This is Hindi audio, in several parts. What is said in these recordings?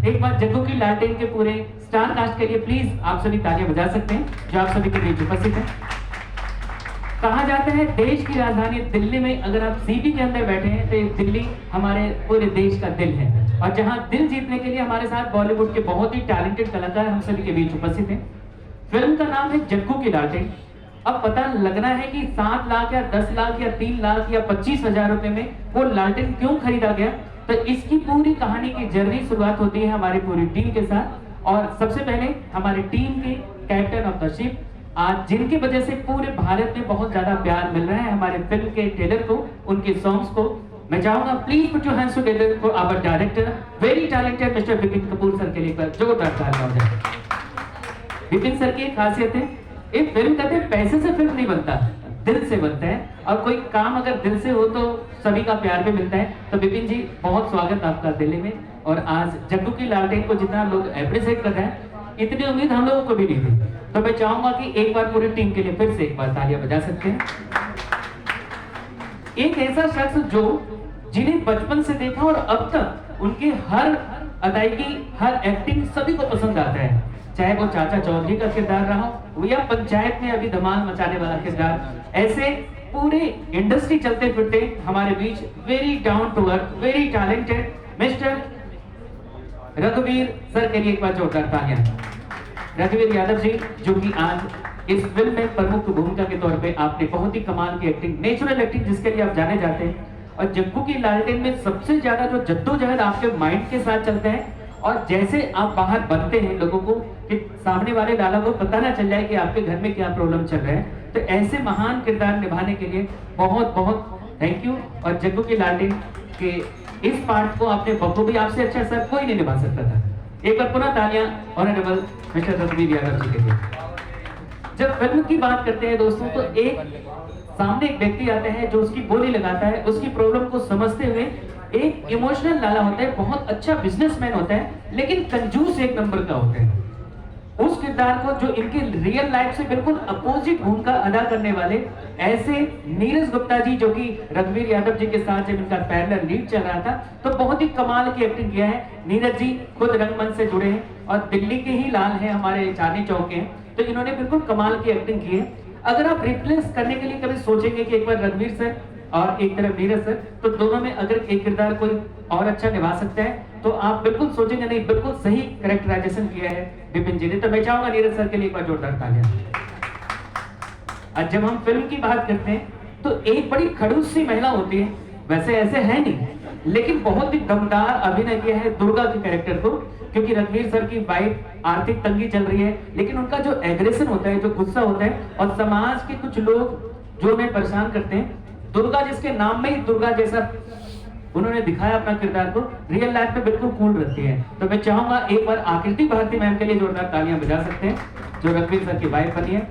एक बार जग्गू की लालटेन के पूरे स्टार कास्ट के लिए प्लीज आप सभी तालियां बजा सकते हैं जो आप सभी के बीच उपस्थित हैं। कहा जाता है देश की राजधानी दिल्ली में अगर आप सीपी के अंदर बैठे हैं तो ये दिल्ली हमारे पूरे देश का दिल है, और जहां दिल जीतने के लिए हमारे साथ बॉलीवुड के बहुत ही टैलेंटेड कलाकार हम सभी के बीच उपस्थित हैं। फिल्म का नाम है जग्गू की लालटेन। अब पता लगना है कि 7 लाख या 10 लाख या 3 लाख या 25,000 रुपए में वो लालटेन क्यों खरीदा गया, तो इसकी पूरी कहानी की जर्नी शुरुआत होती है हमारी पूरी टीम के साथ। और सबसे पहले हमारी टीम के कैप्टन ऑफ द शिप, आज जिनकी वजह से पूरे भारत में बहुत ज्यादा प्यार मिल रहा है हमारे फिल्म के ट्रेलर को, उनके सॉन्ग्स को, मैं चाहूंगा please put your hands together for our director very talented mister Vipin Kapoor sir के लिए पर जोरदार तालियां हो जाए। विपिन सर की खासियत है, एक फिल्म कहते हैं पैसे से फिल्म नहीं बनता, दिल से बनता है, और कोई काम अगर दिल से हो तो सभी का प्यार भी मिलता है। तो विपिन जी बहुत स्वागत आपका दिल्ली में, और आज जग्गू की लालटेन को जितना लोग अप्रिशिएट कर रहे हैं इतनी उम्मीद हम लोगों को भी नहीं थी। तो मैं चाहूंगा कि एक बार पूरी टीम के लिए फिर से एक बार तालियां बजा सकते हैं। एक ऐसा शख्स जो जिन्हें बचपन से देखा और अब तक उनकी हर अदायगी हर एक्टिंग सभी को पसंद आता है, चाहे वो चाचा चौधरी का किरदार रहा हो या पंचायत में अभी धमाल मचाने वाला किरदार, ऐसे पूरे इंडस्ट्री चलते फिरते हमारे बीच very down to earth very talented mister रघुवीर सर के लिए एक बार जोरदार तालियां। रघुवीर यादव जी, जो कि आज इस फिल्म में प्रमुख भूमिका के तौर पे आपने बहुत ही कमाल की एक्टिंग, नेचुरल एक्टिंग जिसके लिए आप जाने जाते हैं, और जग्गू की लालटेन में सबसे ज्यादा जो जद्दोजहद आपके माइंड के साथ चलते हैं, और जैसे आप बाहर बनते हैं लोगों को कि सामने वाले लाला को पता ना चल जाए कि आपके घर में क्या प्रॉब्लम चल रहा है, तो ऐसे महान किरदार निभाने के लिए बहुत बहुत थैंक यू। और जग्गू की लालटेन के इस पार्ट को आपने बखूबी, आपसे अच्छा सर कोई नहीं निभा सकता था। एक बार पुनः तालियां ऑनरेबल मिस्टर रघुवीर यादव जी के लिए। जब फिल्म की बात करते हैं दोस्तों, तो एक सामने एक व्यक्ति आता है जो उसकी बोली लगाता है, उसकी प्रॉब्लम को समझते हुए एक इमोशनल लाला होता है, बहुत अच्छा बिजनेसमैन होता है, लेकिन कंजूस एक नंबर का होता है। उस किरदार को जो इनके रियल लाइफ से बिल्कुल अपोजिट भूमिका अदा करने वाले ऐसे नीरज गुप्ता जी, जो कि रघुवीर यादव जी के साथ जब इनका पैरेलल लीड चल रहा था तो बहुत ही कमाल की एक्टिंग किया है। नीरज जी खुद रंगमंच से जुड़े हैं और दिल्ली के ही लाल हैं, हमारे चांदनी चौक के हैं, तो इन्होंने बिल्कुल कमाल की एक्टिंग की है। अगर आप रिप्लेस करने के लिए कभी सोचेंगे कि एक बार रघुवीर सर और एक तरफ नीरज सर, तो दोनों में अगर एक किरदार कोई और अच्छा निभा सकता है तो आप बिल्कुल सोचेंगे नहीं, बिल्कुल सही कैरेक्टराइजेशन किया है विपिन जी ने। तो मैं चाहूंगा नीरज सर के लिए एक बार जोरदार तालियां। आज जब हम फिल्म की बात करते हैं तो एक बड़ी खड़ूस सी महिला होती है, वैसे ऐसे है नहीं, लेकिन बहुत ही दमदार अभिनय किया है दुर्गा के कैरेक्टर को, क्योंकि रणवीर सर की वाइफ आर्थिक तंगी चल रही है, लेकिन उनका जो एग्रेशन होता है, जो गुस्सा होता है, और समाज के कुछ लोग जो उन्हें परेशान करते हैं, दुर्गा जिसके नाम में ही दुर्गा जैसा उन्होंने दिखाया अपना किरदार को, रियल लाइफ में बिल्कुल कूल रहती है। तो मैं चाहूंगा एक बार आकृति भारती मैम के लिए जोरदार तालियां बजा सकते हैं, जो रणवीर सर की वाइफ बनी है।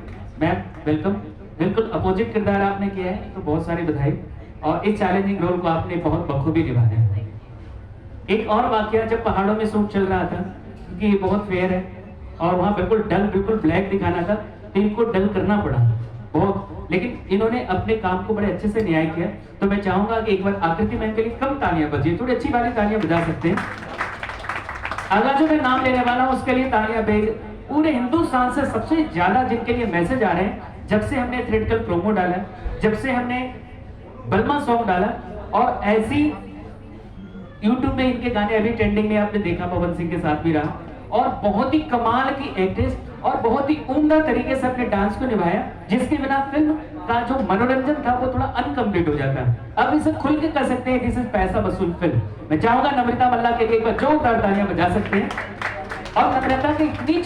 मैम वेलकम, बिल्कुल अपोजिट किरदार आपने किया है, तो बहुत सारी बधाई, और इस चैलेंजिंग रोल को आपने बहुत बखूबी निभाया है। एक और वाकया, जब पहाड़ों में शूट चल रहा था, क्योंकि ये बहुत फेयर है और वहां बिल्कुल डल, बिल्कुल ब्लैक दिखाना था, तो इनको डल करना पड़ा बहुत, लेकिन इन्होंने अपने काम को बड़े अच्छे से न्याय किया। तो मैं चाहूंगा कि एक बार आकृति मैम के लिए कम तालियां बजिए, थोड़ी अच्छी वाली तालियां बजा सकते हैं। अगला जो मैं नाम लेने वाला हूं उसके लिए तालियां भेज। पूरे हिंदुस्तान से सबसे ज्यादा जिनके लिए मैसेज आ रहे हैं, जब से हमने थ्रेटिकल प्रोमो डाला, जब से हमने बलमा सॉन्ग डाला, और ऐसी यूट्यूब में इनके गाने अभी ट्रेंडिंग में आपने देखा, पवन सिंह के साथ भी रहा, और बहुत ही कमाल की एक्ट्रेस और बहुत ही उम्दा तरीके से अपने डांस को निभाया, जिसके बिना फिल्म का जो मनोरंजन था वो थोड़ा अनकम्प्लीट हो जाता। अब इसे खुल के कर सकते हैं, दिस इज पैसा वसूल फिल्म। मैं चाहूंगा नम्रता मल्ला के लिए एक बार जोरदार तालियां बजा सकते हैं। और नम्रता के इतने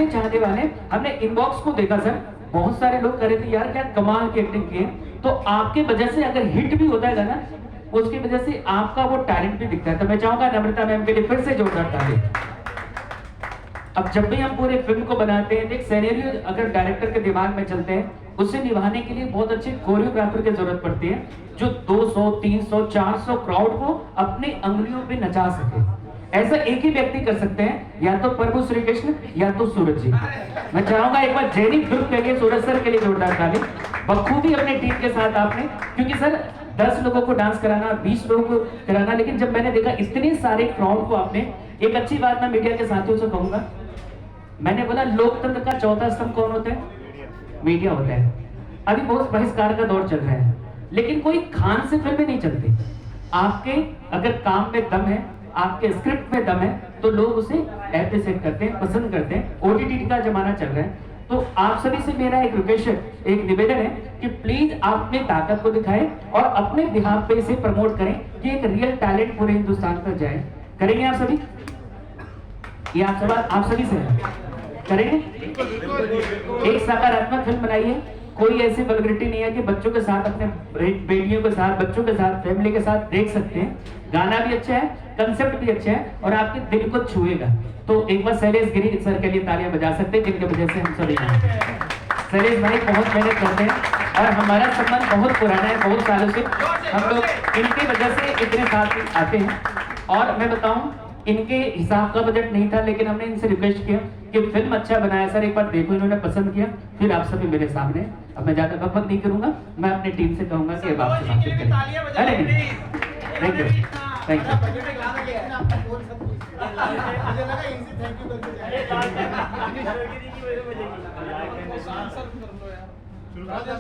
चाहने वाले हमने इनबॉक्स को देखा सर, बहुत सारे लोग कह रहे थे यार क्या कमाल की एक्टिंग की है। तो आपके वजह से अगर हिट भी होता है गाना, उसकी वजह से आपका वो टैलेंट भी दिखता है। तो मैं चाहूंगा नम्रता मैम के लिए फिर से जोरदार तालियां। अब जब भी हम पूरे फिल्म को बनाते हैं, एक सिनेरियो अगर डायरेक्टर के दिमाग में चलते हैं, उसे निभाने के लिए बहुत अच्छे कोरियोग्राफर की जरूरत पड़ती है, जो 200, 300, 400 क्राउड को अपने अंगुलियों पे नचा सके। ऐसा एक ही व्यक्ति कर सकते हैं, या तो प्रभु श्री कृष्ण या तो सूरज जी। मैं चाहूंगा एक बार जैनिक ग्रुप के लिए सूरज सर के लिए जोरदार ताली। बखूबी अपने टीम के साथ आपने, क्योंकि सर 10 लोगों को डांस कराना, 20 लोगों को कराना, लेकिन जब मैंने देखा इतने सारे क्राउड को आपने एक अच्छी बात मैं मीडिया के साथियों से कहूंगा, मैंने बोला लोकतंत्र का चौथा स्तंभ कौन होता है? मीडिया होता है। अभी बहुत बहिष्कार का दौर चल रहा है, लेकिन कोई खान से फिल्में नहीं चलती। आपके अगर काम में दम है, आपके स्क्रिप्ट में दम है, तो लोग उसे एप्रिशिएट करते हैं, पसंद करते हैं। ओटीटी का जमाना चल रहा है, तो आप सभी से मेरा एक रिक्वेस्ट, एक निवेदन है कि प्लीज आप अपनी ताकत को दिखाएं और अपने बिहाफ पे इसे प्रमोट करें कि एक रियल टैलेंट पूरे हिंदुस्तान तक जाए। करेंगे आप सभी? ये आप सवाल आप सभी से है, करेंगे? एक सकारात्मक फिल्म बनाइए, कोई ऐसी वल्गरिटी नहीं है कि बच्चों के साथ, अपने बेटियों के साथ, बच्चों के साथ, फैमिली के साथ देख सकते हैं। गाना भी अच्छा है, कंसेप्ट भी अच्छा है और आपके दिल को छुएगा। तो एक बार शैलेश गिरी सर के लिए तालियां बजा सकते हैं, जिनकी वजह से हम सभी शैलेश भाई बहुत मेहनत करते हैं और हमारा संबंध बहुत पुराना है, बहुत सालों से हम लोग इनकी वजह से इतने साथ आते हैं। और मैं बताऊं, इनके हिसाब का बजट नहीं था, लेकिन हमने इनसे रिक्वेस्ट किया कि फिल्म अच्छा बनाया सर, एक बार देखो। इन्होंने पसंद किया, फिर आप सभी मेरे सामने। अब मैं ज्यादा बकबक नहीं करूंगा, मैं अपनी टीम से कहूंगा कि अब आपसे बातचीत करें। अरे थैंक यू, थैंक यू।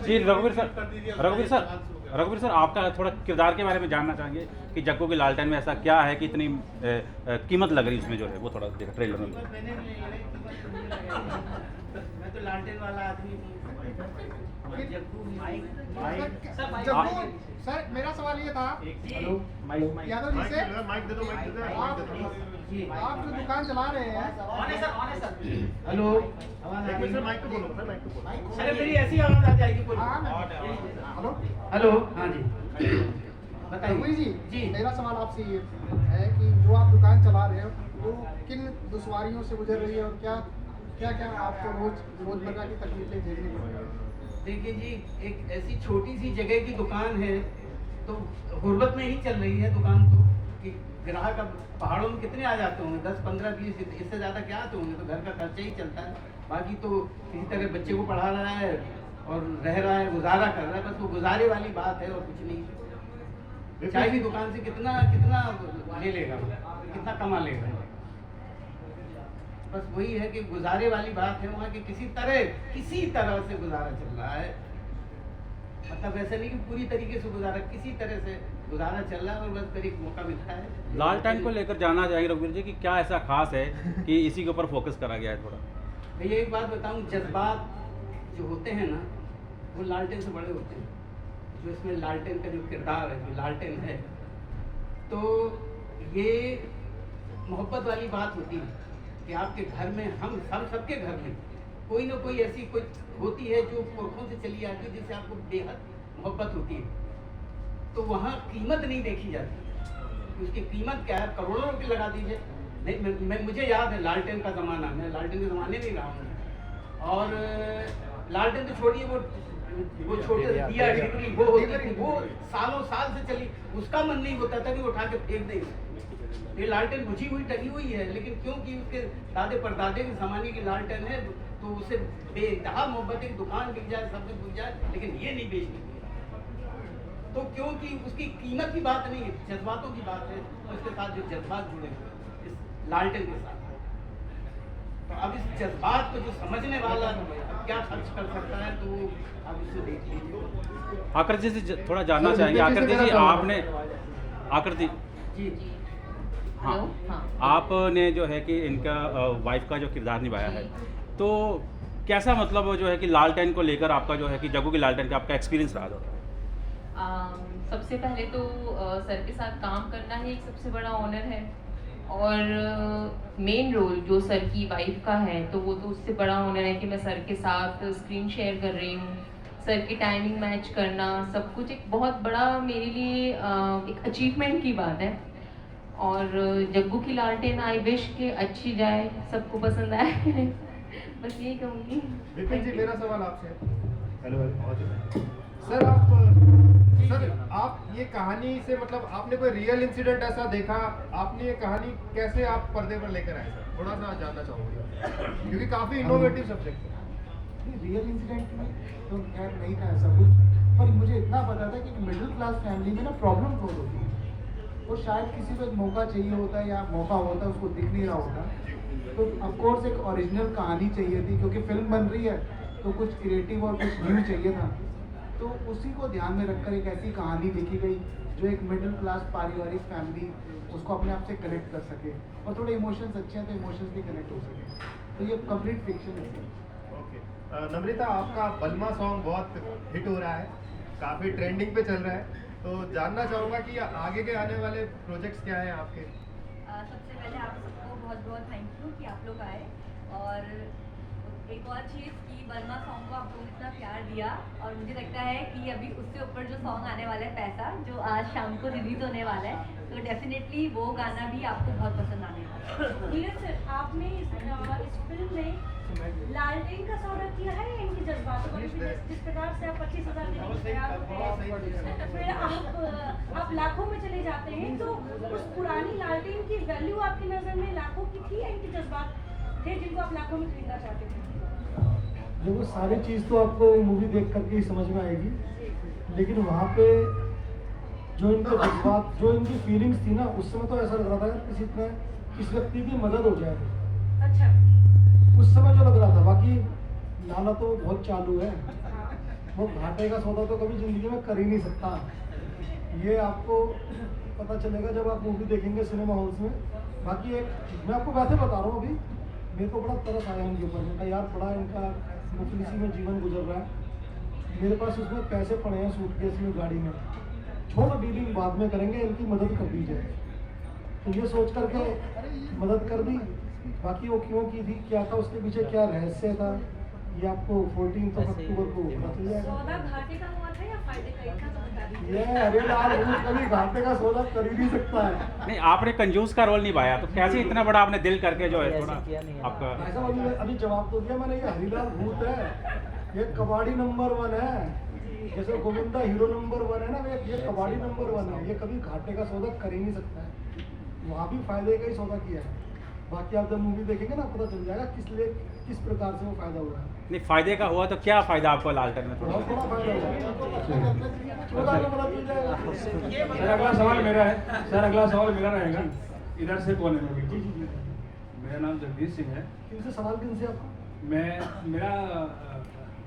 जी रघुवीर सर आपका थोड़ा किरदार के बारे में जानना चाहेंगे कि जग्गू की लालटेन में ऐसा क्या है कि इतनी कीमत लग रही है इसमें, जो है वो थोड़ा देखा ट्रेलर में। मैं तो लालटेन वाला आदमी हूँ। सर मेरा सवाल ये था यादव जी से, आप जो दुकान चला रहे हैं, हेलो, अरे मेरी ऐसी आवाज आ जाएगी। हेलो हेलो, हाँ जी बताइए जी। मेरा सवाल आपसे ये है कि जो आप दुकान चला रहे हो वो किन दुश्वारियों से गुजर रही है और क्या क्या क्या आपको रोजमर्रा की तकलीफें झेलनी पड़ रही है? देखिए जी, एक ऐसी छोटी सी जगह की दुकान है, तो गुर्बत में ही चल रही है दुकान, तो कि ग्राहक अब पहाड़ों में कितने आ जाते होंगे, 10, 15, 20, इससे ज़्यादा क्या आते होंगे, तो घर का खर्चा ही चलता है। बाकी तो किसी तरह बच्चे को पढ़ा रहा है और रह रहा है, गुजारा कर रहा है, बस वो गुजारे वाली बात है और कुछ नहीं। चाय की दुकान से कितना कितना ले लेगा, कितना कमा लेगा, बस वही है कि गुजारे वाली बात है। वहाँ की किसी तरह से गुजारा चल रहा है, मतलब ऐसा नहीं कि पूरी तरीके से गुजारा, किसी तरह से गुजारा चल रहा है और बस फिर एक मौका मिलता है। लालटेन को लेकर जानना चाहेंगे रघुवीर जी कि क्या ऐसा खास है कि इसी के ऊपर फोकस करा गया है थोड़ा। भैया एक बात बताऊं, जज्बात जो होते हैं ना, वो लालटेन से बड़े होते हैं। जो इसमें लालटेन का जो किरदार है, जो लालटेन है, तो ये मोहब्बत वाली बात होती है कि आपके घर में, हम सबके घर में कोई ना कोई ऐसी कोई होती है जो पुरखों से चली आती है, जिससे आपको बेहद मोहब्बत होती है। तो वहाँ कीमत नहीं देखी जाती, उसकी कीमत क्या है, करोड़ों रुपये लगा दीजिए। नहीं, मुझे याद है लालटेन का ज़माना, मैं लालटेन के ज़माने में ही रहा हूँ। और लालटेन तो छोड़िए, वो छोटे दिया टिकरी वो होती थी, वो सालों साल से चली, उसका मन नहीं होता था कि उठा के फेंक दें। ये लालटेन बुझी हुई टंगी हुई है, लेकिन क्योंकि उसके दादे परदादे के ज़माने की लालटेन है, तो उसे बेइंतहा मोहब्बत, एक दुकान बिक जाए, सब कुछ बिक जाए, लेकिन ये नहीं बेचनी। तो क्योंकि उसकी कीमत की बात नहीं है, जज्बातों की बात है, उसके साथ जो जज्बात जुड़े हुए इस लालटेन के साथ। तो अब इस जज्बात को जो समझने वाला क्या खर्च कर सकता है, तो अब इसे देख लीजिए। आकृति जी थोड़ा जानना चाहेंगे। आकृति जी, आपने आकृति जी हाँ, आपने जो है कि इनका वाइफ का जो किरदार निभाया है, तो कैसा मतलब जो है कि लालटेन को लेकर आपका जो है कि जग्गू की लालटेन का आपका एक्सपीरियंस रहा था? सबसे पहले तो सर के साथ काम करना ही एक सबसे बड़ा ऑनर है, और मेन रोल जो सर की वाइफ का है, तो वो तो उससे बड़ा ऑनर है कि मैं सर के साथ स्क्रीन शेयर कर रही हूँ। सर की टाइमिंग मैच करना, सब कुछ एक बहुत बड़ा मेरे लिए एक अचीवमेंट की बात है। और जग्गू की लालटेन आई विश के अच्छी जाए, सबको पसंद आए बस यही कहूँगी। विपिन जी, मेरा सवाल आपसे है। सर आप ये कहानी से, मतलब आपने कोई रियल इंसिडेंट ऐसा देखा, आपने ये कहानी कैसे आप पर्दे पर लेकर आए सर, थोड़ा सा जानना चाहूँगा, क्योंकि काफ़ी इनोवेटिव सब्जेक्ट है। रियल इंसिडेंट में तो खैर नहीं था ऐसा कुछ, पर मुझे इतना पता था कि मिडिल क्लास फैमिली में ना प्रॉब्लम बहुत होती है। वो शायद किसी को एक मौका चाहिए होता है या मौका होता है उसको दिख नहीं रहा होता। तो ऑफकोर्स एक ओरिजिनल कहानी चाहिए थी, क्योंकि फिल्म बन रही है तो कुछ क्रिएटिव और कुछ न्यू चाहिए था। तो उसी को ध्यान में रखकर एक ऐसी कहानी लिखी गई जो एक मिडिल क्लास पारिवारिक फैमिली उसको अपने आप से कनेक्ट कर सके, और थोड़े इमोशंस अच्छे हैं तो इमोशंस भी कनेक्ट हो सके। तो ये कंप्लीट फिक्शन है। ओके, नम्रता, आपका बलमा सॉन्ग बहुत हिट हो रहा है, काफ़ी ट्रेंडिंग पे चल रहा है, तो जानना चाहूँगा कि आगे के आने वाले प्रोजेक्ट्स क्या हैं आपके? सबसे पहले आप सबको बहुत बहुत थैंक यू कि आप लोग आए। और एक और चीज़ कि बर्मा सॉन्ग को आप लोगों ने इतना प्यार दिया, और मुझे लगता है कि अभी उससे ऊपर जो सॉन्ग आने वाला है पैसा, जो आज शाम को रिलीज होने वाला है, तो डेफिनेटली वो गाना भी आपको बहुत पसंद आने वाला है। नीरज सर, आपने इस फिल्म में लालटेन का सौदा किया है या इनके जज्बातों का? जिस प्रकार से आप 25,000 देने को तैयार होते हैं, फिर आप लाखों में चले जाते हैं, तो उस पुरानी लालटेन की वैल्यू आपकी नज़र में लाखों की थी या इनके जज्बात थे जिनको आप लाखों में खरीदना चाहते थे? देखो, सारी चीज़ तो आपको मूवी देख करके ही समझ में आएगी, लेकिन वहाँ पे जो इनके जज्बात, जो इनकी फीलिंग्स थी ना, उस समय तो ऐसा लग रहा था किस व्यक्ति की मदद हो जाए। अच्छा, उस समय जो लग रहा था। बाकी लाला तो बहुत चालू है, वो घाटे का सौदा तो कभी जिंदगी में कर ही नहीं सकता। ये आपको पता चलेगा जब आप मूवी देखेंगे सिनेमा हॉल्स में। बाकी एक मैं आपको वैसे बता रहा हूँ, अभी मेरे को बड़ा तरस आया इनके ऊपर। मैंने कहा यार, बड़ा इनका मुफलिसी में जीवन गुजर रहा है, मेरे पास उसमें पैसे पड़े हैं सूटकेस में, गाड़ी में, छोड़ो डीलिंग बाद में करेंगे, इनकी मदद कर दी जाए। तो ये सोच करके मदद कर दी। बाकी वो क्यों की थी, क्या था उसके पीछे, क्या रहस्य था, ये आपको 14 अक्टूबर को पता चल जाएगा। सौदा घाटे का हुआ था या फायदे का, इतना तो बता दीजिए। ये अरे लाल, कभी घाटे का सौदा कर ही नहीं सकता है। नहीं, आपने कंजूस का रोल निभाया, तो कैसे इतना बड़ा आपने दिल करके जो है थोड़ा आपका। ऐसा अभी जवाब तो दिया मैंने, ये हरीलाल भूत है, ये कबाड़ी नंबर 1 है। जैसे गोविंदा हीरो नंबर 1 है ना, ये कबाड़ी नंबर 1 है। ये कभी घाटे का सौदा कर ही नहीं सकता है। वहाँ भी फायदे का ही सौदा किया है। बाकी आप जब मूवी देखेंगे ना, पता चल जाएगा किस प्रकार से वो फायदा हुआ है। नहीं, फायदे का हुआ तो क्या फायदा आपको लालटेन में थोड़ा? बहुत बड़ा फायदा हुआ है। सर, अगला सवाल मेरा है। सर, अगला सवाल मेरा रहेगा, इधर से कोने में। जी जी जी। मेरा नाम जगदीश सिंह है। किनसे सवाल, किनसे आपको? मेरा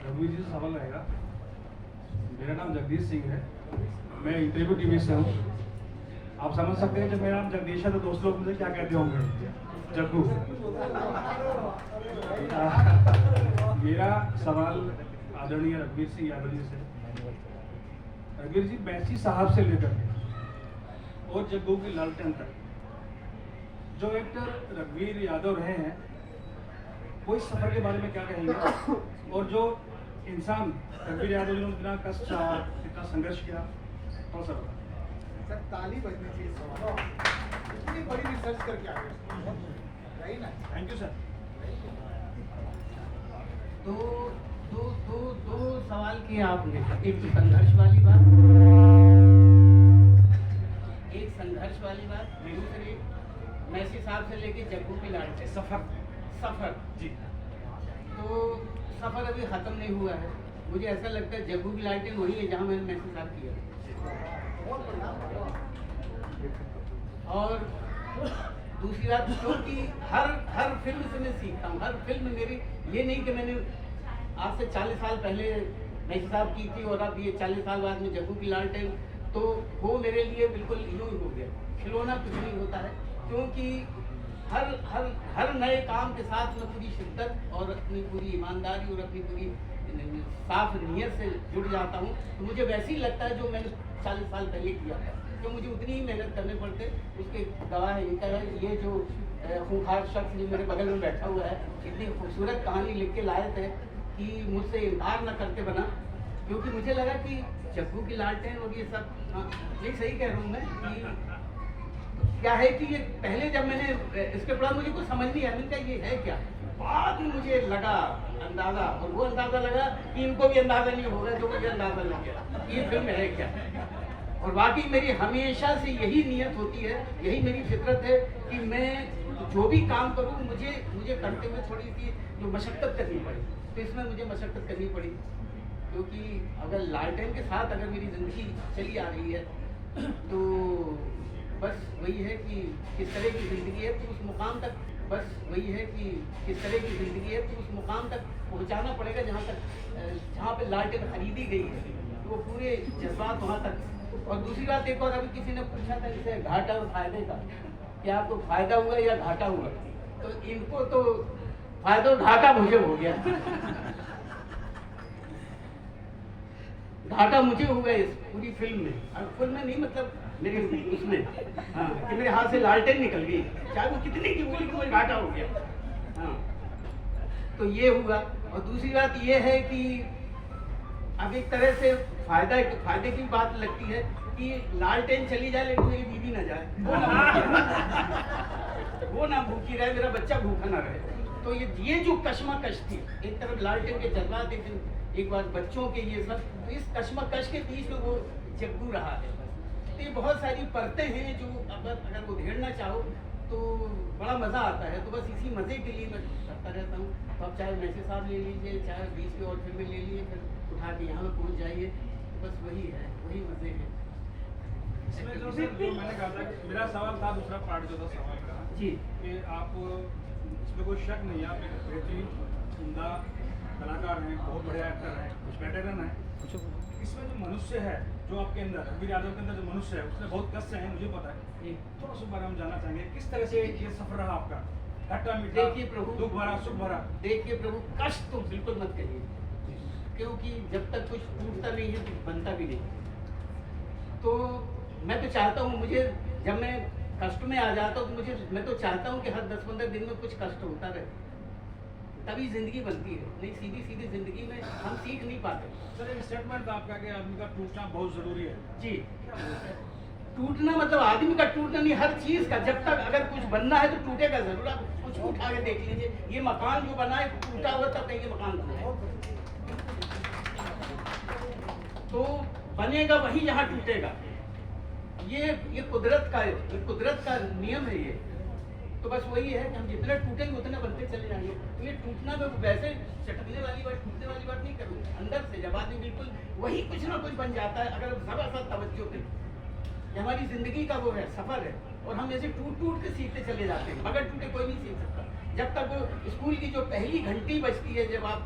रघुवीर जी से सवाल रहेगा। मेरा नाम जगदीश सिंह है, मैं इंटरव्यू टीवी से हूँ। आप समझ सकते हैं जब मेरा नाम जगदीश है तो दोस्त लोग मुझे क्या कहते होंगे, जग्गू। मेरा सवाल आदरणीय रघुवीर सिंह यादव जी से। रघुवीर जी, बैसी साहब से लेकर के और जग्गू की लालटेन तक जो एक्टर रघुवीर यादव रहे हैं, वो इस सफर के बारे में क्या कहेंगे? और जो इंसान रघुवीर यादव जी ने इतना कष्ट सहा, इतना संघर्ष किया, थोड़ा सा बताएं। सर, ताली बजनी चाहिए सवाल, इतनी बड़ी रिसर्च करके आ गए, सही ना? Thank you sir. दो सवाल किए आपने। एक तो संघर्ष वाली बात, दूसरी मैसी साहब से लेके जग्गू की लालटेन सफर जी। तो सफर अभी खत्म नहीं हुआ है। मुझे ऐसा लगता है जग्गू की लालटेन वही है जहाँ मैंने मैसी साहब किया। और दूसरी बात, क्योंकि हर फिल्म से मैं सीखता हूँ। हर फिल्म मेरी, ये नहीं कि मैंने आज से 40 साल पहले मैसी साहब की थी और अब ये 40 साल बाद में जग्गू की लालटेन, तो वो मेरे लिए बिल्कुल यूँ ही हो गया। खिलौना कुछ नहीं होता है, क्योंकि हर नए काम के साथ मैं पूरी शिद्दत और अपनी पूरी ईमानदारी और अपनी पूरी साफ नीयत से जुड़ जाता हूँ। तो मुझे वैसे ही लगता है जो मैंने 40 साल पहले किया था, तो मुझे उतनी ही मेहनत करने पड़ते। उसके गवाह इनका है ये जो खूंखार शख्स जो मेरे बगल में बैठा हुआ है, इतनी खूबसूरत कहानी लिख के लाए थे कि मुझसे इनकार न करके बना। क्योंकि मुझे लगा कि जग्गू की लालटेन और ये सब, ये सही कह रहा हूँ मैं कि क्या है कि ये पहले जब मैंने इसके पढ़ा मुझे कुछ समझ नहीं आया, मैंने कहा ये है क्या। बाद में मुझे लगा अंदाज़ा, और वो अंदाज़ा लगा कि इनको भी अंदाज़ा नहीं होगा जो मुझे अंदाज़ा लग गया ये फिल्म है क्या। और बाकी मेरी हमेशा से यही नीयत होती है, यही मेरी फितरत है कि मैं जो भी काम करूँ मुझे करते हुए थोड़ी सी जो मशक्क़त करनी पड़ी, तो इसमें मुझे मशक्क़त करनी पड़ी। क्योंकि अगर लालटेन के साथ अगर मेरी ज़िंदगी चली आ रही है तो बस वही है कि किस तरह की ज़िंदगी है तो उस मुकाम तक, बस वही है कि किस तरह की ज़िंदगी है तो उस मुकाम तक पहुंचाना पड़ेगा जहाँ पे लालटेन खरीदी गई है, तो वो पूरे जज्बात वहाँ तक। और दूसरी बात एक और, अभी किसी ने पूछा था जैसे घाटा और फायदे का, कि आपको फायदा हुआ या घाटा हुआ, तो इनको तो फायदा और घाटा मुझे हो गया। घाटा मुझे हुआ इस पूरी फिल्म में, फिल्म में नहीं मतलब मेरे उसमें, हाँ, कि मेरे हाथ से लालटेन निकल गई, चाहे वो कितनी की बोली कि मुझे घाटा हो गया। हाँ, तो ये हुआ। और दूसरी बात ये है कि अब एक तरह से फायदे की बात लगती है कि लालटेन चली जाए लेकिन मेरी बीवी ना जाए, वो ना भूखी रहे, मेरा बच्चा भूखा ना रहे। तो ये जो कश्मकश थी, एक तरफ लालटेन के जज्बात, एक बार बच्चों के ये सब, तो इस कश्मकश के बीच में वो जग्गू रहा है। तो ये बहुत सारी परतें हैं जो अगर उधेड़ना चाहो तो बड़ा मज़ा आता है। तो बस इसी मज़े के लिए मैं करता रहता हूँ। तो आप चाहे मैसेज साहब ले लीजिए, चाहे बीच की और फिल्में ले लीजिए, फिर उठा के यहाँ पे पहुँच जाइए, तो बस वही है, वही मज़े हैं। इसमें जो मैंने कहा था, मेरा सवाल था दूसरा पार्ट जो था सवाल का जी, कि आप, इसमें कोई शक नहीं है, आप एक बेहतरीन उम्दा कलाकार हैं, बहुत बढ़िया एक्टर हैं, कुछ वेटरन हैं। इसमें जो मनुष्य है जो आपके अंदर, रणवीर यादव के अंदर जो मनुष्य है, उसमें बहुत कष्ट है, मुझे पता है। थोड़ा सा बारे में जानना चाहेंगे, किस तरह से ये सफर रहा आपका, खट्टा मीठा, देखिए प्रभु, दुख भरा, सुख भरा? देखिए प्रभु, कष्ट तो बिल्कुल मत कहिए, क्योंकि जब तक कुछ टूटता नहीं है तो बनता भी नहीं। तो मैं तो चाहता हूँ, मुझे जब मैं कष्ट में आ जाता हूँ तो मैं तो चाहता हूँ कि हर 10-15 दिन में कुछ कष्ट होता रहे, तभी जिंदगी बनती है। नहीं सीधी जिंदगी में हम सीख नहीं पाते। सर, एक स्टेटमेंट था आपका कि आदमी का टूटना बहुत जरूरी है। जी, टूटना मतलब आदमी का टूटना नहीं, हर चीज का। जब तक अगर कुछ बनना है तो टूटेगा जरूर। आप कुछ उठा के देख लीजिए, ये मकान जो बना है टूटा हुआ, तब कहीं मकान बना है, तो बनेगा वही जहाँ टूटेगा। ये कुदरत का नियम है ये। तो बस वही है कि हम जितना टूटेंगे उतना बनते चले जाएंगे। तो ये टूटना मैं वैसे चटकने वाली बात, टूटने वाली बात नहीं करूँ, अंदर से जब आदमी बिल्कुल वही कुछ ना कुछ बन जाता है, अगर सब तवज्जो पे। ये हमारी जिंदगी का वो है, सफर है, और हम ऐसे टूट के सीखते चले जाते हैं। बगैर टूटे कोई नहीं सीख सकता। जब तक वो स्कूल की जो पहली घंटी बजती है, जब आप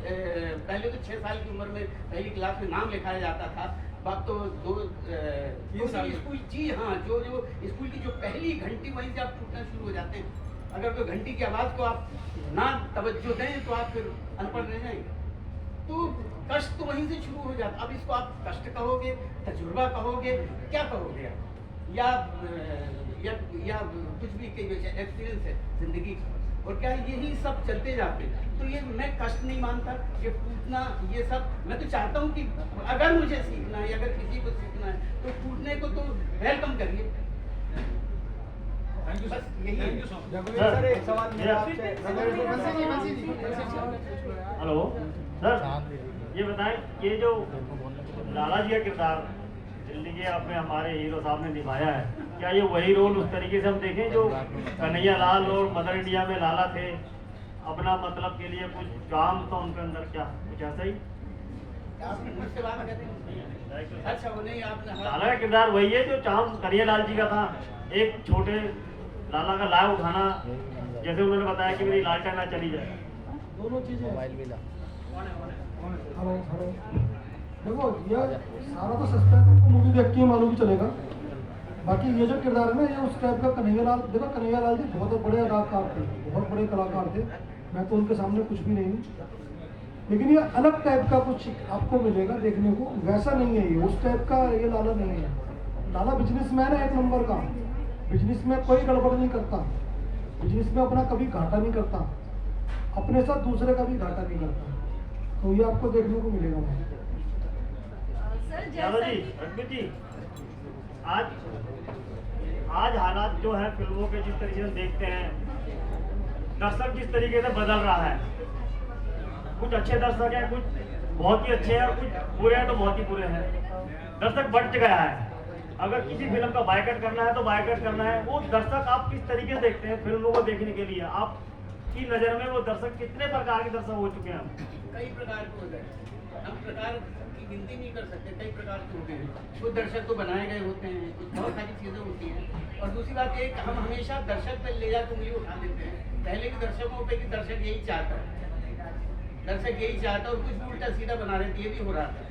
पहले तो 6 साल की उम्र में पहली क्लास में नाम लिखाया जाता था, बात तो 2 साल स्कूल, जी हाँ, जो स्कूल की जो पहली घंटी, वहीं से आप टूटना शुरू हो जाते हैं। अगर तो घंटी की आवाज़ को आप ना तवज्जो दें तो आप फिर अनपढ़ रह जाएंगे। तो कष्ट तो वहीं से शुरू हो जाता। अब इसको आप कष्ट कहोगे, तजुर्बा कहोगे, क्या कहोगे आप, या कुछ भी एक्सपीरियंस है जिंदगी का, और क्या यही सब चलते जाते हैं। तो ये मैं कष्ट नहीं मानता, ये टूटना, ये सब मैं तो चाहता हूँ कि अगर मुझे सीखना है, अगर किसी को सीखना है तो टूटने को तो वेलकम करिए। थैंक यू बस सर, यही थैंक है। You so much. सर, एक सवाल मेरा आपसे। हेलो सर, ये बताएं, ये जो लाला जी का किरदार जिंदगी आपने हमारे हीरो साहब ने निभाया है, क्या ये वही रोल उस तरीके से हम देखें जो कन्हैया लाल और मदर इंडिया में लाला थे, अपना मतलब के लिए कुछ काम था उनके अंदर, क्या कुछ ऐसा ही? मुझसे बात करते हैं। अच्छा, वो नहीं, आपने लाला का किरदार वही है जो चाम कन्हैया लाल जी का था, एक छोटे लाला का लाभ उठाना, जैसे उन्होंने बताया कि मेरी लालटेन ना चली जाए। दोनों चीजें। हेलो, देखो ये सारा तो सस्पेंस आपको मूवी देख के ही मालूम ही चलेगा। बाकी ये जो किरदार है ना, ये उस टाइप का कन्हैया लाल, देखो कन्हैया लाल जी बहुत बड़े अदाकार थे, बहुत बड़े कलाकार थे। मैं तो उनके सामने कुछ भी नहीं हूँ, लेकिन ये अलग टाइप का कुछ आपको मिलेगा देखने को। वैसा नहीं है ये, उस टाइप का ये लाला नहीं है। लाला बिजनेसमैन है, 1 नंबर का। बिजनेस में कोई गड़बड़ नहीं करता, बिजनेस में अपना कभी घाटा नहीं करता, अपने साथ दूसरे का भी घाटा नहीं करता। तो ये आपको देखने को मिलेगा। सर यादव जैसा जी, कि रघुवीर जी, आज हालात जो है फिल्मों के जिस तरीके से देखते हैं, दर्शक जिस तरीके से बदल रहा है, कुछ अच्छे दर्शक हैं, कुछ बहुत ही अच्छे हैं, और कुछ बुरे हैं तो बहुत ही बुरे हैं। दर्शक बढ़ गया है। अगर किसी फिल्म का बायकॉट करना है तो बायकॉट करना है। वो दर्शक आप किस तरीके से देखते हैं फिल्मों को देखने के लिए? आप की नज़र में वो दर्शक कितने प्रकार के दर्शक हो चुके हैं? कई प्रकार के होते हैं, हम प्रकार की गिनती नहीं कर सकते, कई प्रकार के होते हैं। कुछ दर्शक तो बनाए गए होते हैं, कुछ बहुत सारी चीज़ें होती हैं। और दूसरी बात ये हम हमेशा दर्शक पे ले जाकर उंगली उठा देते हैं। पहले के दर्शकों पे कि दर्शक यही चाहता है, दर्शक यही चाहता है, और कुछ भी उल्टा सीधा बना रहे थे, ये भी हो रहा था।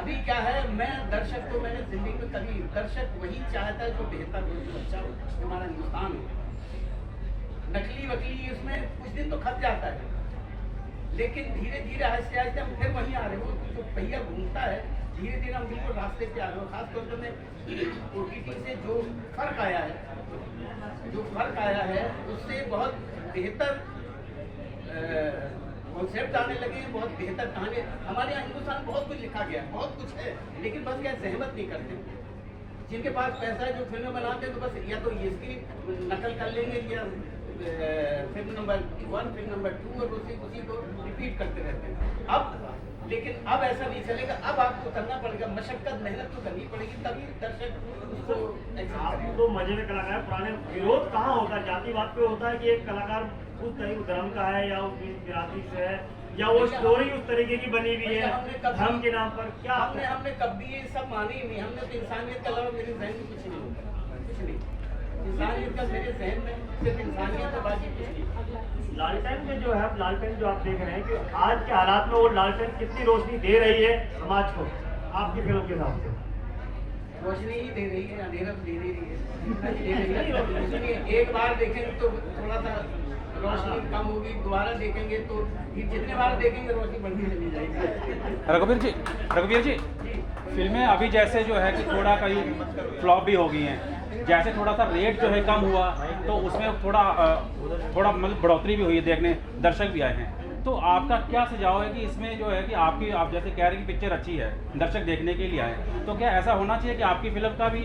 अभी क्या है, मैं दर्शक को मैंने जिंदगी में कभी, दर्शक वही चाहता है जो बेहतर हो, जो अच्छा हो, जो हमारा हिंदुस्तान हो। नकली वकली उसमें कुछ दिन तो खप जाता है, लेकिन धीरे धीरे आहिस्ते आहिस्ते हम फिर वहीं आ रहे हो। जो पहिया घूमता है, धीरे धीरे हम बिल्कुल रास्ते पे आ रहे हो। खासतौर पर मैं OTT से जो फर्क आया है, उससे बहुत बेहतर कॉन्सेप्ट आने लगे हैं, बहुत बेहतर कहानी। हमारे यहाँ हिंदुस्तान बहुत कुछ लिखा गया, बहुत कुछ है, लेकिन बस क्या सहमत नहीं करते। जिनके पास पैसा है, जो फिल्में बनाते हैं, तो बस या तो इसकी नकल कर लेंगे या फिल्म नंबर 1, फिल्म नंबर 2, और उसी को रिपीट करते रहते हैं। लेकिन अब ऐसा नहीं चलेगा। अब आपको करना पड़ेगा, मशक्कत मेहनत तो करनी पड़ेगी, तभी दर्शक उसको एक्सेप्ट आप करेंगे। तो मजे में कलाकार पुराने विरोध कहाँ होता है? जातिवाद पे होता है कि एक कलाकार उस तरीके धर्म का है या उस विरासती से है, या वो स्टोरी उस तरीके की बनी हुई है धर्म के नाम पर? क्या हमने कभी ये सब माने ही नहीं। हमने तो इंसानियत के अलावा मेरे जहन में कुछ नहीं होता, कुछ नहीं। इंसानियत का मेरे जहन में सिर्फ इंसानियत है, बाकी कुछ नहीं। लालटेन में जो है, लालटेन जो आप देख रहे हैं कि आज के हालात में वो लालटेन कितनी रोशनी दे रही है समाज को आपकी फिल्म के हिसाब से? रोशनी ही दे रही है, अंधेरा तो दे नहीं रही है। रोशनी एक बार देखेंगे तो थोड़ा सा रोशनी कम होगी, दोबारा देखेंगे तो जितने बार देखेंगे रोशनी बढ़ती चली जाएगी। रघुवीर जी, फिल्में अभी जैसे जो है कि थोड़ा कहीं फ्लॉप भी हो गई हैं, जैसे थोड़ा सा रेट जो है कम हुआ, तो उसमें थोड़ा मतलब बढ़ोतरी भी हुई है, देखने दर्शक भी आए हैं। तो आपका क्या सुझाव है कि इसमें जो है कि आप जैसे कह रहे हैं कि पिक्चर अच्छी है, दर्शक देखने के लिए आए, तो क्या ऐसा होना चाहिए कि आपकी फिल्म का भी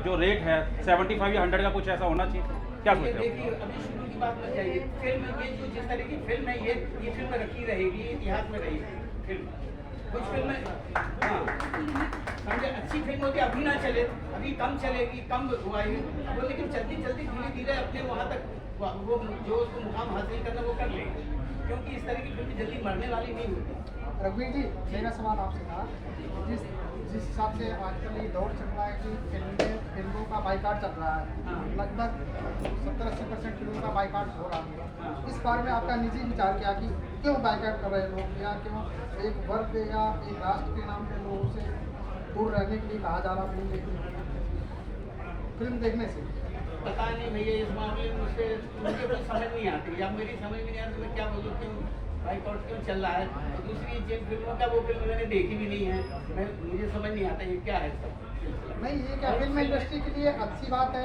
जो रेट है 75 या 100 का कुछ ऐसा होना चाहिए? क्या सोचते हैं? देखिए, अभी शुरू की बात मत जाइए। फिल्म ये जो जिस तरह की फिल्म है, ये फिल्म रखी रहेगी, इतिहास में रहेगी फिल्म। कुछ फिल्में समझे अच्छी फिल्म होती है, अभी ना चले, अभी कम चलेगी, कम हुआ वो, लेकिन चलती चलती धीरे धीरे अपने वहाँ तक वो जो उसको मुकाम हासिल करना वो कर लेंगे, क्योंकि इस तरह की फिल्म जल्दी मरने वाली नहीं होती। रघुवीर जी, मेरा सवाल आपसे था, जिस हिसाब से आजकल ये दौर चल रहा है कि फिल्मों का बाइकाट चल रहा है, लगभग 70-80% फिल्मों का बाइकाट हो रहा है, इस बारे में आपका निजी विचार क्या कि क्यों बाइकाट कर रहे हैं लोग, या क्यों एक वर्ग या एक राष्ट्र के नाम पे लोगों से दूर रहने के लिए कहा जा रहा फिल्म देखने से? पता नहीं भैया, इस मामले में मुझे कुछ समझ नहीं आती। अब मेरी समझ में नहीं आती, मैं क्या बोलूँ, क्यों बाइकआउट क्यों चल रहा है। और दूसरी जिन फिल्मों का वो फिल्म मैंने देखी भी नहीं है, मुझे समझ नहीं आता ये क्या है सब। नहीं, ये क्या फिल्म इंडस्ट्री के लिए अच्छी बात है,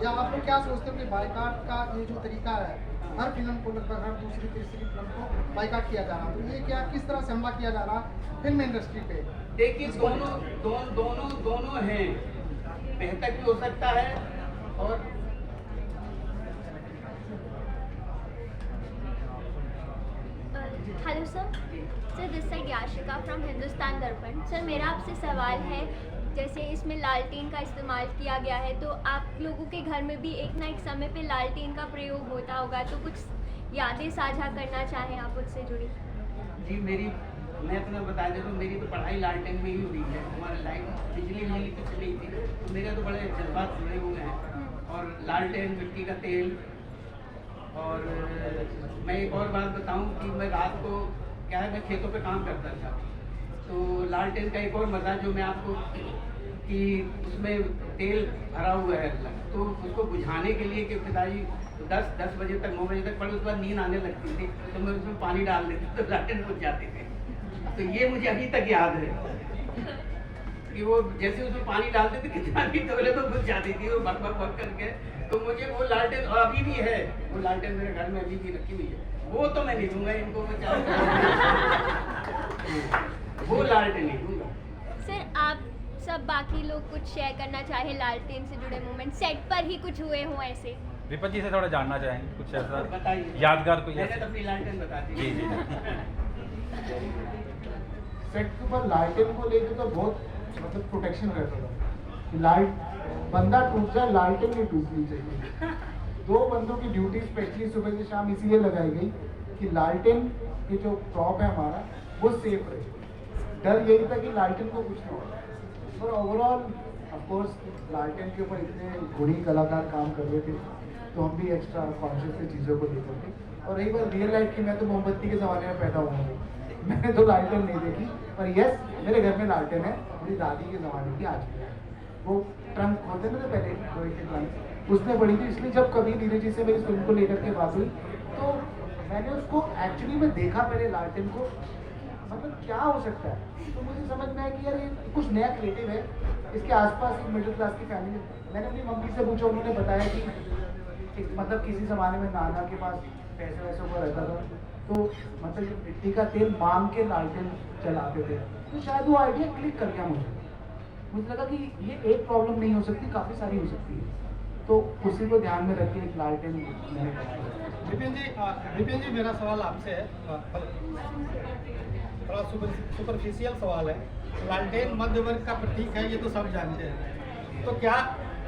या आप लोग क्या सोचते हो कि बाइकाट का ये जो तरीका है, हर फिल्म को लगभग हर दूसरी तीसरी फिल्म को बाइकाट किया जा रहा है, तो ये क्या किस तरह से हमला किया जा रहा है फिल्म इंडस्ट्री पे? देखिए, दोनों हैं, बेहतर भी हो सकता है। और hello sir, this side Yashika from Hindustan दर्पण। सर, मेरा आपसे सवाल है, जैसे इसमें लालटेन का इस्तेमाल किया गया है, तो आप लोगों के घर में भी एक ना एक समय पे लालटेन का प्रयोग होता होगा, तो कुछ यादें साझा करना चाहें आप उससे जुड़ी? जी, मैं तुम्हें बता देता हूँ, मेरी तो पढ़ाई लालटेन में ही हुई है। हमारी लाइफ बिजली नहीं कुछ नहीं थी, तो मेरे तो बड़े जज्बात जुड़े हुए हैं। और लालटेन, मिट्टी का तेल। और मैं एक और बात बताऊं कि मैं रात को क्या है, मैं खेतों पे काम करता था, तो लालटेन का एक और मज़ा जो मैं आपको, कि उसमें तेल भरा हुआ है, तो उसको बुझाने के लिए कि पिताजी 10 बजे तक 9 बजे तक पढ़े, उसके बाद नींद आने लगती थी, तो मैं उसमें पानी डाल देती, तो लालटेन बुझ जाते थे। तो ये मुझे अभी तक याद है कि वो जैसे उसमें पानी डालते थे, कितना भी तोले तो बुझ जाती थी वो भग भग भग करके। तो मुझे वो लालटेन, और अभी भी है वो लालटेन, मेरे घर में अभी भी रखी हुई है। वो तो मैं नहीं दूंगा इनको, वो लालटेन नहीं दूंगा। सर, आप सब बाकी लोग कुछ शेयर करना चाहे लालटेन से जुड़े मोमेंट, सेट पर ही कुछ हुए हों ऐसे? विपत जी से थोड़ा जानना चाहेंगे कुछ ऐसा बताइए, यादगार कोई मैंने तो अपनी लालटेन बता दी। जी जी सेट के ऊपर लालटेन को लेके तो बहुत मतलब प्रोटेक्शन रहता था कि लाइट बंदा टूट जाए, लालटेन नहीं टूटनी चाहिए। 2 बंदों की ड्यूटी स्पेशली सुबह से शाम इसीलिए लगाई गई कि लालटेन की जो प्रॉप है हमारा वो सेफ रहे। डर यही था कि लालटेन को कुछ ना हो। पर ओवरऑल ऑफकोर्स लालटेन के ऊपर इतने गुणी कलाकार काम कर रहे थे तो हम भी एक्स्ट्रा कॉन्शियस थे चीज़ों को लेकर के। और रही बात रियल लाइफ की, मैं तो मोमबत्ती के ज़माने में पैदा हुआ हूँ, मैंने तो लालटेन नहीं देखी। पर यस, मेरे घर में लालटेन है, मेरी दादी के ज़माने की आज भी है। वो ट्रंक खोलते थे पहले लोहे के ट्रंक, उसमें पड़ी थी। इसलिए जब कभी नीरज जी से मेरी फिल्म को लेकर के बात हुई तो मैंने उसको एक्चुअली में देखा पहले लालटेन को, मतलब क्या हो सकता है। तो मुझे समझ में आया कि यार ये कुछ नया क्रिएटिव है। इसके आसपास एक मिडिल क्लास की फैमिली, मैंने अपनी मम्मी से पूछा, उन्होंने बताया कि मतलब किसी ज़माने में नाना के पास पैसे वैसे को रहता था तो मतलब ये मिट्टी का तेल मांग के लालटेन चलाते थे। तो शायद वो आइडिया क्लिक कर गया मुझे लगा कि ये एक प्रॉब्लम नहीं हो सकती, काफ़ी सारी हो सकती है। तो उसी को ध्यान में रख के एक लालटेन मैंने बनाया। विपिन जी मेरा सवाल आपसे है, थोड़ा सुपरफिशियल सवाल है। लालटेन मध्य वर्ग का प्रतीक है, ये तो सब जानते हैं। तो क्या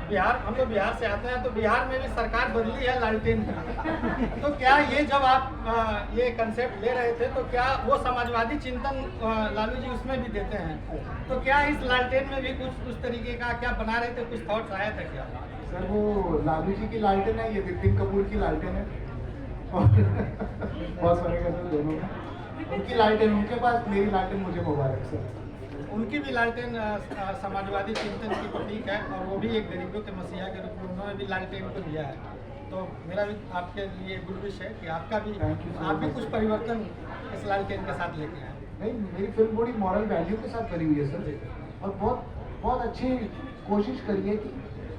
बिहार, हम लोग बिहार से आते हैं, तो बिहार में भी सरकार बदली है लालटेन की। तो क्या ये जब आप ये कंसेप्ट ले रहे थे तो क्या वो समाजवादी चिंतन लालू जी उसमें भी देते हैं? तो क्या इस लालटेन में भी कुछ उस तरीके का क्या बना रहे थे, कुछ थॉट्स आया था क्या? सर वो लालू जी की लालटेन है, ये विपिन कपूर की लालटेन है और बहुत फर्क है सर दोनों में। उनकी लालटेन उनके पास, मेरी लालटेन मुझे मुबारक सर। उनकी भी लालटेन समाजवादी चिंतन की प्रतीक है और वो भी एक गरीबों के मसीहा के रूप में उन्होंने भी लालटेन को लिया है। तो मेरा भी आपके लिए गुड विश है कि आपका भी, आप भी कुछ परिवर्तन इस लालटेन के साथ लेके आए। नहीं, मेरी फिल्म बड़ी मॉरल वैल्यू के साथ बनी हुई है सर, और बहुत अच्छी कोशिश करी है कि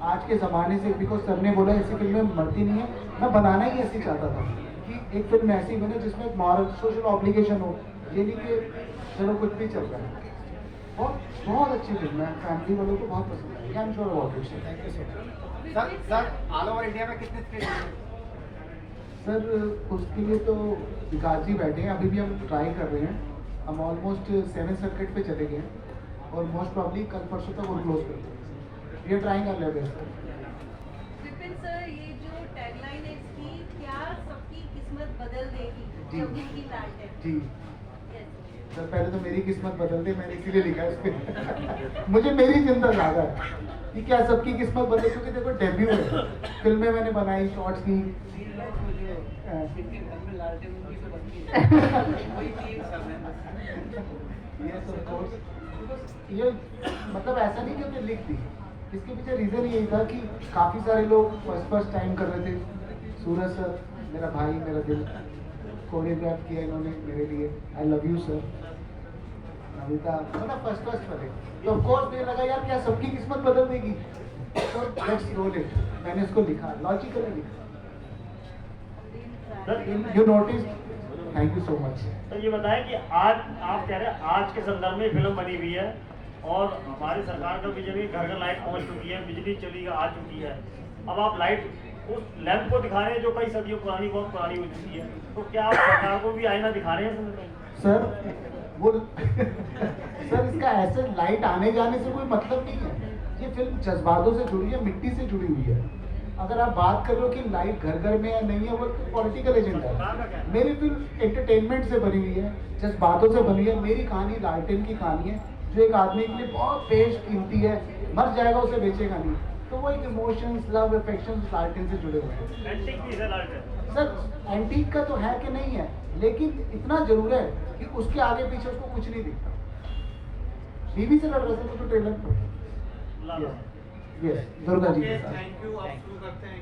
आज के ज़माने से, बिकॉज सर ने बोला ऐसी फिल्में मरती नहीं है, मैं बनाना ही ऐसी चाहता था कि एक फिल्म ऐसी बने जिसमें मॉरल सोशल ऑब्लिगेशन हो, ये नहीं कि चलो कुछ भी चल रहा है। बहुत अच्छी फिल्म है, फैमिली वालों को बहुत पसंद है। I am sure about it. Thank you so much. Sir all over India में कितने स्क्रीन हैं? सर उसके लिए तो विकास जी बैठे हैं, अभी भी हम ट्राई कर रहे हैं। हम ऑलमोस्ट 7 सर्किट पे चले गए हैं और मोस्ट प्रॉब्ली कल परसों तक वो क्लोज कर देंगे। ये ट्राइंग कर ले बेस्ट। विपिन सर, ये जो टैगलाइन है इसकी, क्या सबकी किस्मत बदल देगी जब की लालटेन? जी सर, पहले तो मेरी किस्मत बदल दे, मैंने इसीलिए लिखा है इसमें। मुझे मेरी चिंता ज़्यादा है कि क्या सबकी किस्मत बदले, क्योंकि देखो डेब्यू है, फिल्में मैंने बनाई, शॉर्ट्स की। ये मतलब ऐसा नहीं कि हमने लिख दी, इसके पीछे रीज़न यही था कि काफ़ी सारे लोग फर्स्ट टाइम कर रहे थे। सूरज सर मेरा भाई, मेरा दिल, कोरियोग्राफ किया इन्होंने मेरे लिए। I love you sir. Navita मतलब फर्स्ट वाले, तो ऑफ कोर्स मुझे लगा यार क्या सबकी किस्मत बदल देगी, तो लेट्स रोल इट। मैंने इसको लिखा, लॉजिकली लिखा। You notice, thank you so much. तो ये बताएं कि आज आप कह रहे हैं आज के संदर्भ में फिल्म बनी हुई है और हमारी सरकार का विजन घर घर लाइट पहुंच चुकी है, बिजली चली आ चुकी है। अब आप लाइट उस लैंप को दिखा रहे हैं जो कई सदियों पुरानी, बहुत पुरानी हो चुकी है। तो क्या आप सरकार को भी आईना दिखा रहे हैं? सर वो सर इसका ऐसे लाइट आने जाने से कोई मतलब नहीं है। ये फिल्म जज्बातों से जुड़ी है, मिट्टी से जुड़ी हुई है। अगर आप बात कर लो कि लाइट घर घर में या नहीं है, वो पॉलिटिकल एजेंडा है। मेरी फिल्म एंटरटेनमेंट से बनी हुई है, जज्बातों से बनी है। मेरी कहानी लालटेन की कहानी है, जो एक आदमी के लिए बहुत पेश कीमती है, मर जाएगा उसे बेचेगा नहीं। तो वो एक इमोशंस, लव, अफेक्शन लालटेन से जुड़े हुए हैं। एंटीक पीस है लालटेन। सर एंटीक का तो है कि नहीं है, लेकिन इतना जरूर है कि उसके आगे पीछे उसको कुछ नहीं दिखता। टीवी से लड़ रहे थे तो ट्रेलर पर। यस, दुर्गा जी के साथ। Thank you. आप शुरू करते हैं।